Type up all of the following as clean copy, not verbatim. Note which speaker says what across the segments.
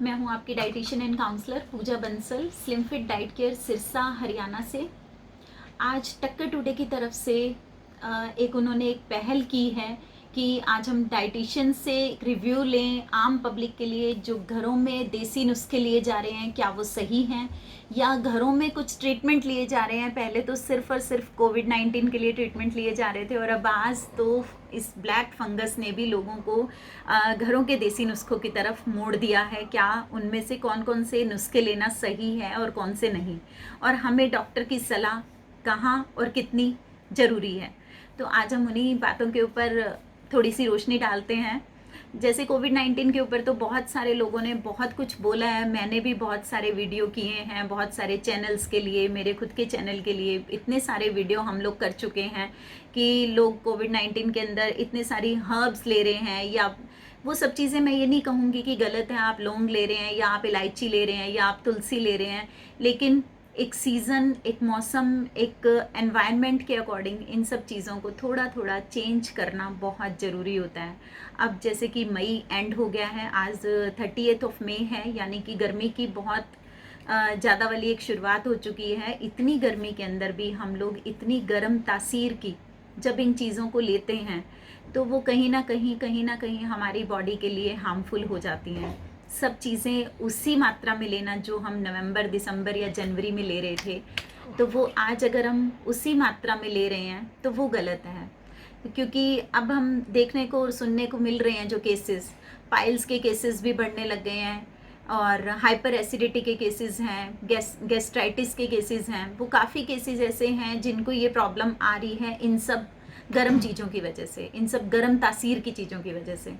Speaker 1: मैं हूं आपकी dietitian and counsellor Pooja Bansal, slim fit diet care Sirsa Haryana से। आज टक्कर टुडे की तरफ से उन्होंने एक पहल की है कि आज हम डाइटिशियन से रिव्यू लें आम पब्लिक के लिए, जो घरों में देसी नुस्खे लिए जा रहे हैं क्या वो सही हैं, या घरों में कुछ ट्रीटमेंट लिए जा रहे हैं। पहले तो सिर्फ और सिर्फ कोविड-19 के लिए ट्रीटमेंट लिए जा रहे थे, और अब आज तो इस ब्लैक फंगस ने भी लोगों को घरों के देसी नुस्खों की तरफ मोड़ दिया है। क्या उनमें से कौन कौन से नुस्खे लेना सही है और कौन से नहीं, और हमें डॉक्टर की सलाह कहाँ और कितनी ज़रूरी है। तो आज हम उन्हीं बातों के ऊपर थोड़ी सी रोशनी डालते हैं। जैसे कोविड-19 के ऊपर तो बहुत सारे लोगों ने बहुत कुछ बोला है, मैंने भी बहुत सारे वीडियो किए हैं, बहुत सारे चैनल्स के लिए, मेरे खुद के चैनल के लिए इतने सारे वीडियो हम लोग कर चुके हैं कि लोग कोविड-19 के अंदर इतने सारी हर्ब्स ले रहे हैं, या वो सब चीज़ें मैं ये नहीं कहूँगी कि गलत है। आप लौंग ले रहे हैं, या आप इलायची ले रहे हैं, या आप तुलसी ले रहे हैं, लेकिन एक सीज़न, एक मौसम, एक एनवायरनमेंट के अकॉर्डिंग इन सब चीज़ों को थोड़ा थोड़ा चेंज करना बहुत ज़रूरी होता है। अब जैसे कि मई एंड हो गया है, आज 30th ऑफ मई है, यानी कि गर्मी की बहुत ज़्यादा वाली एक शुरुआत हो चुकी है। इतनी गर्मी के अंदर भी हम लोग इतनी गर्म तासीर की जब इन चीज़ों को लेते हैं तो वो कहीं ना कहीं हमारी बॉडी के लिए हार्मफुल हो जाती हैं। सब चीज़ें उसी मात्रा में लेना जो हम नवंबर, दिसंबर या जनवरी में ले रहे थे, तो वो आज अगर हम उसी मात्रा में ले रहे हैं तो वो गलत है। क्योंकि अब हम देखने को और सुनने को मिल रहे हैं जो केसेस, पाइल्स के केसेस भी बढ़ने लग गए हैं, और हाइपर एसिडिटी के केसेस हैं, गैस्ट्राइटिस के केसेस हैं। वो काफ़ी केसेस ऐसे हैं जिनको ये प्रॉब्लम आ रही है इन सब गर्म चीज़ों की वजह से, इन सब गर्म तासीर की चीज़ों की वजह से।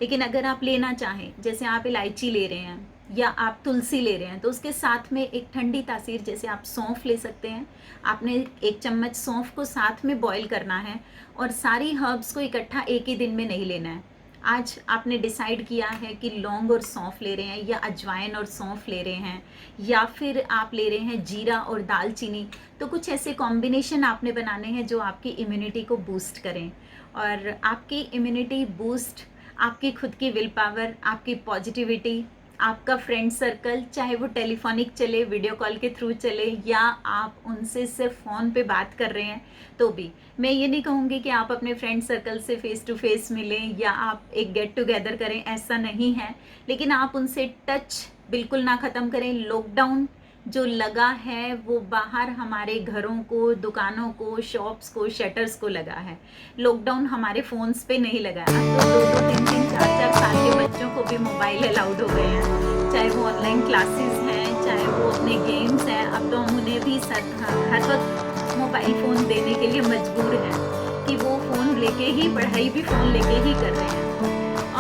Speaker 1: लेकिन अगर आप लेना चाहें, जैसे आप इलायची ले रहे हैं या आप तुलसी ले रहे हैं, तो उसके साथ में एक ठंडी तासीर, जैसे आप सौंफ ले सकते हैं। आपने 1 चम्मच सौंफ को साथ में बॉईल करना है, और सारी हर्ब्स को इकट्ठा एक ही दिन में नहीं लेना है। आज आपने डिसाइड किया है कि लौंग और सौंफ ले रहे हैं, या अजवाइन और सौंफ ले रहे हैं, या फिर आप ले रहे हैं जीरा और दालचीनी, तो कुछ ऐसे कॉम्बिनेशन आपने बनाने हैं जो आपकी इम्यूनिटी को बूस्ट करें। और आपकी इम्यूनिटी बूस्ट, आपकी खुद की विल पावर, आपकी पॉजिटिविटी, आपका फ्रेंड सर्कल, चाहे वो टेलीफोनिक चले, वीडियो कॉल के थ्रू चले, या आप उनसे सिर्फ फ़ोन पे बात कर रहे हैं, तो भी मैं ये नहीं कहूँगी कि आप अपने फ्रेंड सर्कल से फ़ेस टू फेस मिलें या आप एक गेट टुगेदर करें, ऐसा नहीं है। लेकिन आप उनसे टच बिल्कुल ना ख़त्म करें। लॉकडाउन जो लगा है वो बाहर हमारे घरों को, दुकानों को, शॉप्स को, शटर्स को लगा है। लॉकडाउन हमारे फ़ोन्स पे नहीं लगा। अब तो 2-2, 3-3, 4-4 साल के बच्चों को भी मोबाइल अलाउड हो गए हैं, चाहे वो ऑनलाइन क्लासेस हैं, चाहे वो अपने गेम्स हैं। अब तो हम उन्हें भी हर वक्त मोबाइल फ़ोन देने के लिए मजबूर हैं कि वो फ़ोन लेके ही, पढ़ाई भी फ़ोन लेके ही कर रहे हैं।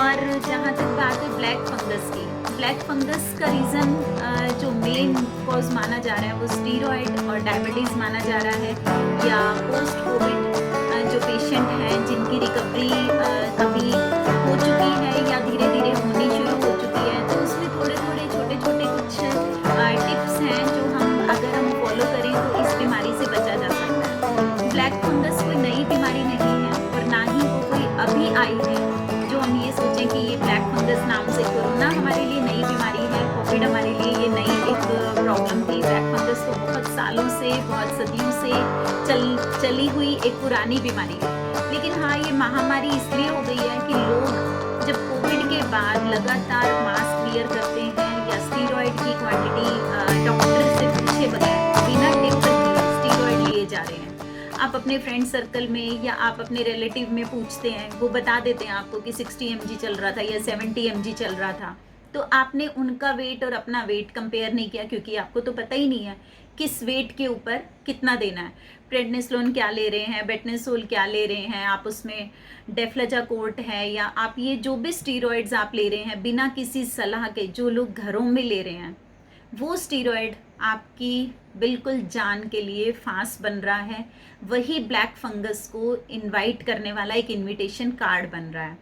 Speaker 1: और जहाँ तक बात है ब्लैक फंगस की, ब्लैक फंगस का रीज़न जो मेन कॉज माना जा रहा है वो स्टीरॉयड और डायबिटीज़ माना जा रहा है, या पोस्ट कोविड जो पेशेंट हैं जिनकी रिकवरी अभी हो चुकी है या धीरे धीरे होनी शुरू हो चुकी है, तो उसमें थोड़े थोड़े छोटे छोटे कुछ टिप्स हैं जो अगर हम फॉलो करें तो इस बीमारी से बचा जा सकता है। ब्लैक फंगस कोई नई बीमारी नहीं है, और ना ही वो कोई अभी आई है जो हम ये सोचें कि ये ब्लैक फंगस नाम से। कोरोना हमारे लिए नई बीमारी है, कोविड हमारे लिए ये नई एक प्रॉब्लम थी। ब्लैक फंगस तो बहुत सालों से, बहुत सदियों से चली हुई एक पुरानी बीमारी है। लेकिन हाँ, ये महामारी इसलिए हो गई है कि लोग जब कोविड के बाद लगातार मास्क वियर करते हैं, या स्टीरॉयड की क्वांटिटी डॉक्टर से पूछे बगैर बिना टिप स्टीरॉयड लिए जा रहे हैं। आप अपने फ्रेंड सर्कल में या आप अपने रिलेटिव में पूछते हैं, वो बता देते हैं आपको कि 60 mg चल रहा था या 70 mg चल रहा था, तो आपने उनका वेट और अपना वेट कंपेयर नहीं किया, क्योंकि आपको तो पता ही नहीं है किस वेट के ऊपर कितना देना है। प्रेडनिसोलोन क्या ले रहे हैं, बेटनेसोल क्या ले रहे हैं, आप उसमें डेफ्लाजाकोर्ट है, या आप ये जो भी स्टीरॉयड्स आप ले रहे हैं बिना किसी सलाह के, जो लोग घरों में ले रहे हैं, वो स्टीरॉयड आपकी बिल्कुल जान के लिए फांस बन रहा है। वही ब्लैक फंगस को इनवाइट करने वाला एक इनविटेशन कार्ड बन रहा है।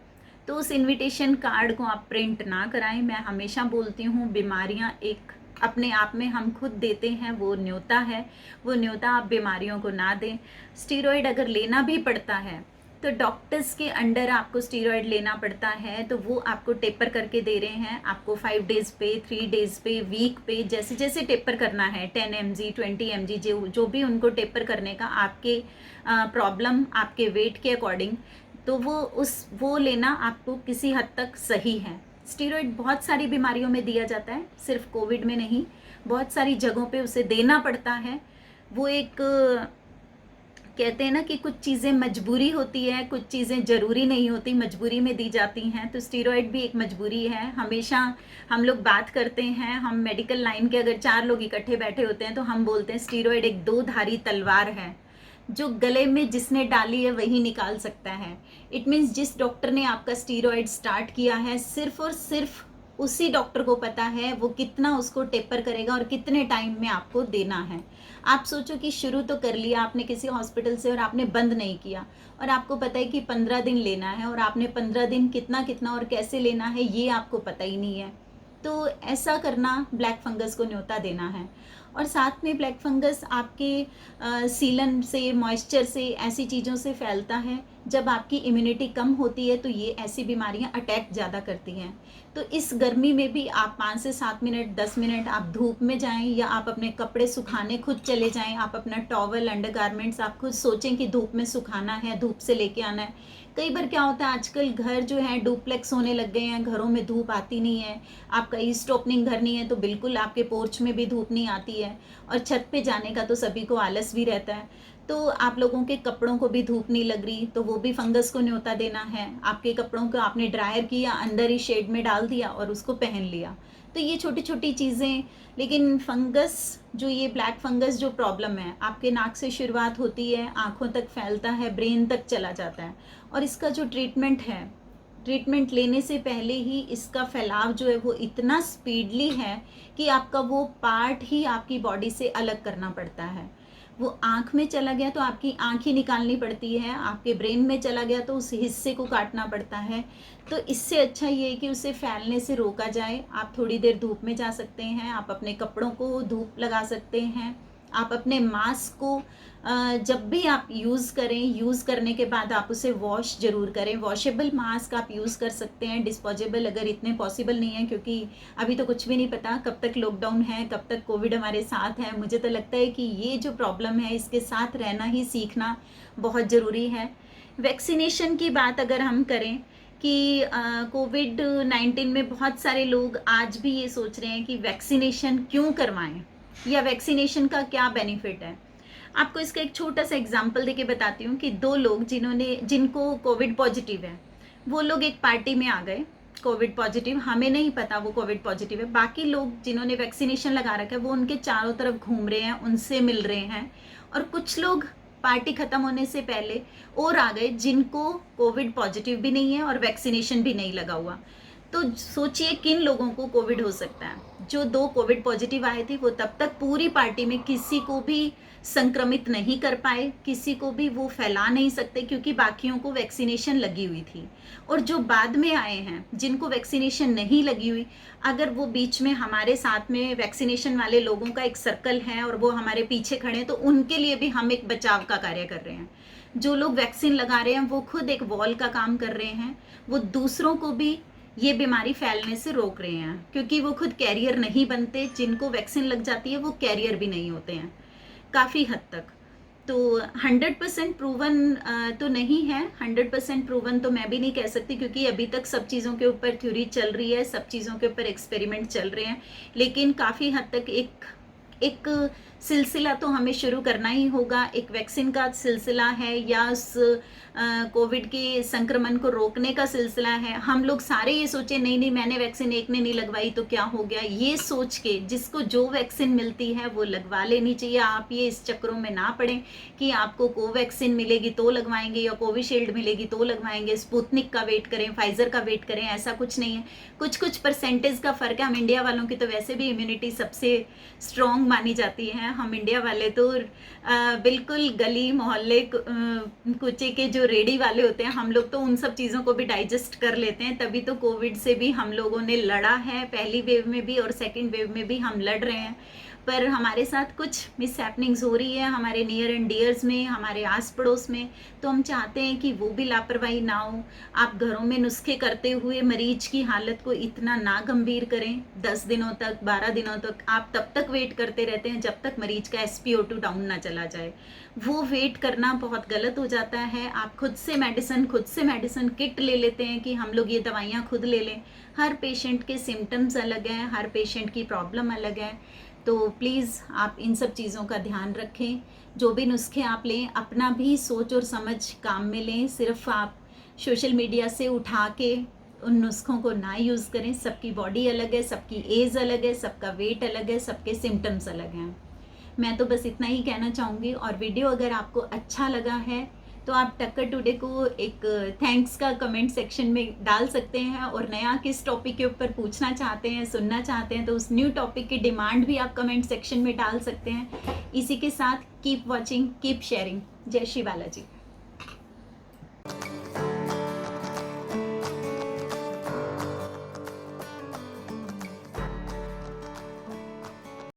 Speaker 1: तो उस इनविटेशन कार्ड को आप प्रिंट ना कराएं। मैं हमेशा बोलती हूँ, बीमारियाँ एक अपने आप में हम खुद देते हैं, वो न्योता है, वो न्योता आप बीमारियों को ना दें। स्टीरॉयड अगर लेना भी पड़ता है तो डॉक्टर्स के अंडर आपको स्टीरॉयड लेना पड़ता है, तो वो आपको टेपर करके दे रहे हैं। आपको 5 डेज़ पे, 3 डेज़ पे, वीक पे, जैसे जैसे टेपर करना है, 10 mg 20 mg जो भी उनको टेपर करने का आपके प्रॉब्लम, आपके वेट के अकॉर्डिंग, तो वो लेना आपको किसी हद तक सही है। स्टीरॉयड बहुत सारी बीमारियों में दिया जाता है, सिर्फ कोविड में नहीं, बहुत सारी जगहों पे उसे देना पड़ता है। वो एक कहते हैं ना कि कुछ चीज़ें मजबूरी होती है, कुछ चीज़ें ज़रूरी नहीं होती, मजबूरी में दी जाती हैं। तो स्टीरॉयड भी एक मजबूरी है। हमेशा हम लोग बात करते हैं, हम मेडिकल लाइन के अगर 4 लोग इकट्ठे बैठे होते हैं तो हम बोलते हैं स्टीरॉयड एक 2-धारी तलवार है, जो गले में जिसने डाली है वही निकाल सकता है। इट मीन्स जिस डॉक्टर ने आपका स्टीरॉयड स्टार्ट किया है, सिर्फ और सिर्फ उसी डॉक्टर को पता है वो कितना उसको टेपर करेगा और कितने टाइम में आपको देना है। आप सोचो कि शुरू तो कर लिया आपने किसी हॉस्पिटल से और आपने बंद नहीं किया, और आपको पता है कि 15 दिन लेना है, और आपने 15 दिन कितना कितना और कैसे लेना है ये आपको पता ही नहीं है। तो ऐसा करना ब्लैक फंगस को न्योता देना है। और साथ में ब्लैक फंगस आपके सीलन से, मॉइस्चर से, ऐसी चीज़ों से फैलता है। जब आपकी इम्यूनिटी कम होती है तो ये ऐसी बीमारियां अटैक ज़्यादा करती हैं। तो इस गर्मी में भी आप 5 से 7 मिनट, 10 मिनट आप धूप में जाएं, या आप अपने कपड़े सुखाने खुद चले जाएं। आप अपना टॉवल, अंडरगारमेंट्स आप खुद सोचें कि धूप में सुखाना है, धूप से लेके आना है। कई बार क्या होता है, आजकल घर जो है डुप्लेक्स होने लग गए हैं, घरों में धूप आती नहीं है। आपका ईस्ट ओपनिंग घर नहीं है तो बिल्कुल आपके पोर्च में भी धूप नहीं आती है, और छत पे जाने का तो सभी को आलस भी रहता है। तो आप लोगों के कपड़ों को भी धूप नहीं लग रही, तो वो भी फंगस को न्योता देना है। आपके कपड़ों को आपने ड्रायर किया, अंदर ही शेड में डाल दिया और उसको पहन लिया। तो ये छोटी छोटी चीज़ें। लेकिन फंगस जो, ये ब्लैक फंगस जो प्रॉब्लम है, आपके नाक से शुरुआत होती है, आँखों तक फैलता है, ब्रेन तक चला जाता है। और इसका जो ट्रीटमेंट है, ट्रीटमेंट लेने से पहले ही इसका फैलाव जो है वो इतना स्पीडली है कि आपका वो पार्ट ही आपकी बॉडी से अलग करना पड़ता है। वो आँख में चला गया तो आपकी आँख ही निकालनी पड़ती है, आपके ब्रेन में चला गया तो उस हिस्से को काटना पड़ता है। तो इससे अच्छा ये है कि उसे फैलने से रोका जाए। आप थोड़ी देर धूप में जा सकते हैं, आप अपने कपड़ों को धूप लगा सकते हैं, आप अपने मास्क को जब भी आप यूज़ करें, यूज़ करने के बाद आप उसे वॉश ज़रूर करें। वॉशेबल मास्क आप यूज़ कर सकते हैं, डिस्पोजेबल अगर इतने पॉसिबल नहीं है, क्योंकि अभी तो कुछ भी नहीं पता कब तक लॉकडाउन है, कब तक कोविड हमारे साथ है। मुझे तो लगता है कि ये जो प्रॉब्लम है इसके साथ रहना ही सीखना बहुत ज़रूरी है। वैक्सीनेशन की बात अगर हम करें कि कोविड-19 में बहुत सारे लोग आज भी ये सोच रहे हैं कि वैक्सीनेशन क्यों करवाएं, या वैक्सीनेशन का क्या बेनिफिट है। आपको इसका एक छोटा सा एग्जांपल देके बताती हूँ कि 2 लोग जिनको कोविड पॉजिटिव है, वो लोग एक पार्टी में आ गए कोविड पॉजिटिव, हमें नहीं पता वो कोविड पॉजिटिव है। बाकी लोग जिन्होंने वैक्सीनेशन लगा रखा है वो उनके चारों तरफ घूम रहे हैं, उनसे मिल रहे हैं। और कुछ लोग पार्टी खत्म होने से पहले और आ गए जिनको कोविड पॉजिटिव भी नहीं है और वैक्सीनेशन भी नहीं लगा हुआ। तो सोचिए किन लोगों को कोविड हो सकता है। जो 2 कोविड पॉजिटिव आए थे वो तब तक पूरी पार्टी में किसी को भी संक्रमित नहीं कर पाए, किसी को भी वो फैला नहीं सकते, क्योंकि बाकियों को वैक्सीनेशन लगी हुई थी। और जो बाद में आए हैं जिनको वैक्सीनेशन नहीं लगी हुई, अगर वो बीच में हमारे साथ में वैक्सीनेशन वाले लोगों का एक सर्कल है और वो हमारे पीछे खड़े हैं, तो उनके लिए भी हम एक बचाव का कार्य कर रहे हैं। जो लोग वैक्सीन लगा रहे हैं वो खुद एक वॉल का काम कर रहे हैं, वो दूसरों को भी ये बीमारी फैलने से रोक रहे हैं, क्योंकि वो खुद कैरियर नहीं बनते। जिनको वैक्सीन लग जाती है वो कैरियर भी नहीं होते हैं काफ़ी हद तक। तो 100% प्रूवन तो नहीं है, 100% प्रूवन तो मैं भी नहीं कह सकती, क्योंकि अभी तक सब चीज़ों के ऊपर थ्योरी चल रही है, सब चीज़ों के ऊपर एक्सपेरिमेंट चल रहे हैं। लेकिन काफ़ी हद तक एक सिलसिला तो हमें शुरू करना ही होगा। एक वैक्सीन का सिलसिला है, या उस कोविड के संक्रमण को रोकने का सिलसिला है। हम लोग सारे ये सोचे नहीं नहीं मैंने वैक्सीन, एक ने नहीं लगवाई तो क्या हो गया, ये सोच के जिसको जो वैक्सीन मिलती है वो लगवा लेनी चाहिए। आप ये इस चक्रों में ना पड़ें कि आपको कोवैक्सीन मिलेगी तो लगवाएंगे, या कोविशील्ड मिलेगी तो लगवाएंगे, स्पुतनिक का वेट करें, फाइजर का वेट करें। ऐसा कुछ नहीं है, कुछ परसेंटेज का फ़र्क है। हम इंडिया वालों की तो वैसे भी इम्यूनिटी सबसे स्ट्रॉन्ग मानी जाती है। हम इंडिया वाले तो बिल्कुल गली मोहल्ले कुचे के जो रेडी वाले होते हैं, हम लोग तो उन सब चीज़ों को भी डाइजेस्ट कर लेते हैं। तभी तो कोविड से भी हम लोगों ने लड़ा है, पहली वेव में भी और सेकंड वेव में भी हम लड़ रहे हैं। पर हमारे साथ कुछ मिस हैपनिंग्स हो रही है हमारे नियर एंड डियर्स में, हमारे आस पड़ोस में, तो हम चाहते हैं कि वो भी लापरवाही ना हो। आप घरों में नुस्खे करते हुए मरीज की हालत को इतना ना गंभीर करें। 10 दिनों तक, 12 दिनों तक आप तब तक वेट करते रहते हैं जब तक मरीज का SpO2 डाउन ना चला जाए। वो वेट करना बहुत गलत हो जाता है। आप खुद से मेडिसिन किट ले लेते हैं कि हम लोग ये दवाइयाँ खुद ले लें। हर पेशेंट के सिम्टम्स अलग हैं, हर पेशेंट की प्रॉब्लम अलग है, तो प्लीज़ आप इन सब चीज़ों का ध्यान रखें। जो भी नुस्खे आप लें अपना भी सोच और समझ काम में लें। सिर्फ आप सोशल मीडिया से उठा के उन नुस्खों को ना यूज़ करें। सबकी बॉडी अलग है, सबकी एज अलग है, सबका वेट अलग है, सबके सिम्टम्स अलग हैं। मैं तो बस इतना ही कहना चाहूँगी। और वीडियो अगर आपको अच्छा लगा है तो आप टक्कर टुडे को एक थैंक्स का कमेंट सेक्शन में डाल सकते हैं, और नया किस टॉपिक के ऊपर पूछना चाहते हैं, सुनना चाहते हैं, तो उस न्यू टॉपिक की डिमांड भी आप कमेंट सेक्शन में डाल सकते हैं। इसी के साथ कीप वॉचिंग, कीप शेयरिंग। जय श्री बालाजी।